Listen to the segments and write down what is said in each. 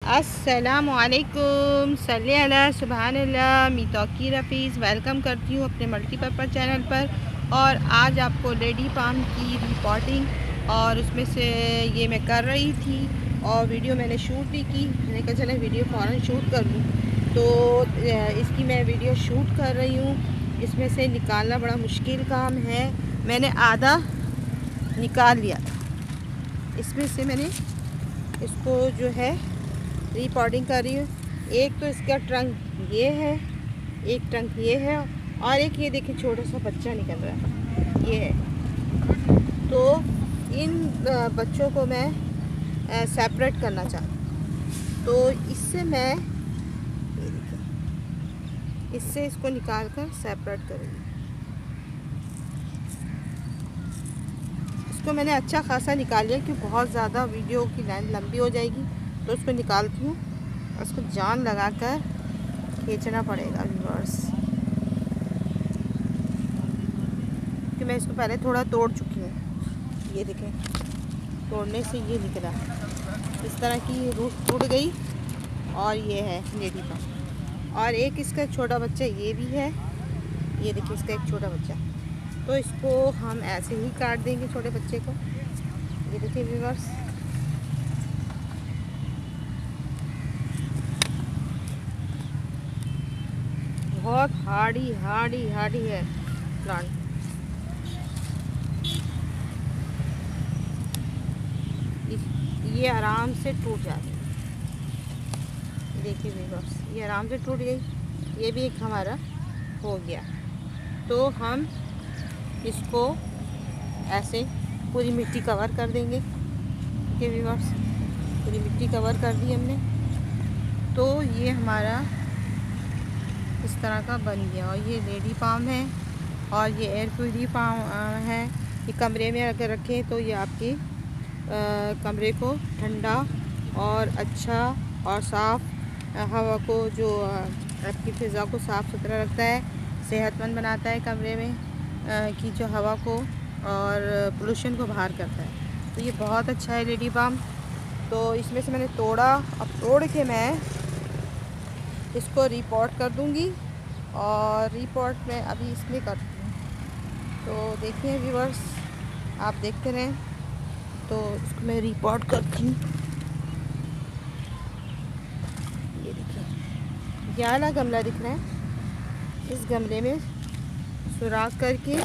अस्सलामुअलैकुम सल्ली अला सुबहानल्लाह। मी तौकीर हफीज़ वेलकम करती हूँ अपने मल्टीपर्पज़ चैनल पर। और आज आपको लेडी पाम की रिपोर्टिंग और उसमें से ये मैं कर रही थी और वीडियो मैंने शूट भी की। मैंने कहा चले वीडियो फ़ौरन शूट कर लूँ, तो इसकी मैं वीडियो शूट कर रही हूँ। इसमें से निकालना बड़ा मुश्किल काम है। मैंने आधा निकाल लिया था, इसमें से मैंने इसको जो है रिपोर्टिंग कर रही हूँ। एक तो इसका ट्रंक ये है, एक ट्रंक ये है और एक ये देखिए छोटा सा बच्चा निकल रहा है, ये है। तो इन बच्चों को मैं सेपरेट करना चाहती हूँ, तो इससे मैं ये देखिए इससे इसको निकाल कर सेपरेट करूँगी। इसको मैंने अच्छा खासा निकाल लिया क्योंकि बहुत ज़्यादा वीडियो की लाइन लंबी हो जाएगी, तो उसको निकालती हूँ। उसको जान लगाकर खींचना पड़ेगा व्यूअर्स, क्योंकि मैं इसको पहले थोड़ा तोड़ चुकी हूँ। ये देखें, तोड़ने से ये निकला, इस तरह की रूट टूट गई। और ये है लेडी पाम, और एक इसका छोटा बच्चा ये भी है। ये देखिए इसका एक छोटा बच्चा, तो इसको हम ऐसे ही काट देंगे छोटे बच्चे को। ये देखिए व्यूअर्स, बहुत हार्डी है प्लांट। ये आराम से टूट जाती है। देखिए व्यूअर्स, ये आराम से टूट गई। ये भी एक हमारा हो गया। तो हम इसको ऐसे पूरी मिट्टी कवर कर देंगे। देखिए व्यूअर्स, पूरी मिट्टी कवर कर दी हमने, तो ये हमारा इस तरह का बन गया। और ये लेडी पाम है और ये एयर प्यूरीफायर है। ये कमरे में अगर रखें तो ये आपके कमरे को ठंडा और अच्छा और साफ़ हवा को, जो आपकी फ़िज़ा को साफ़ सुथरा रखता है, सेहतमंद बनाता है कमरे में की जो हवा को, और पोल्यूशन को बाहर करता है। तो ये बहुत अच्छा है लेडी पाम। तो इसमें से मैंने तोड़ा, अब तोड़ के मैं इसको रिपोर्ट कर दूंगी, और रिपोर्ट में अभी इसमें करती हूँ। तो देखिए व्यूअर्स, आप देखते रहें। तो इसको मैं रिपोर्ट करती हूँ। ये देखिए, ये वाला गमला दिख रहा है, इस गमले में सुराख करके,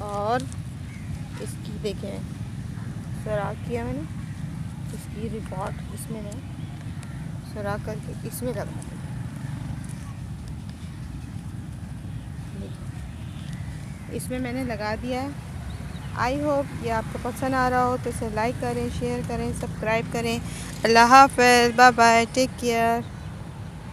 और इसकी देखें सुराख किया मैंने, इसकी रिपोर्ट इसमें मैं सुराख करके इसमें लगा दूँ। इसमें मैंने लगा दिया है। आई होप ये आपको पसंद आ रहा हो, तो इसे लाइक करें, शेयर करें, सब्सक्राइब करें। अल्लाह हाफ़िज़, बाय बाय, टेक केयर।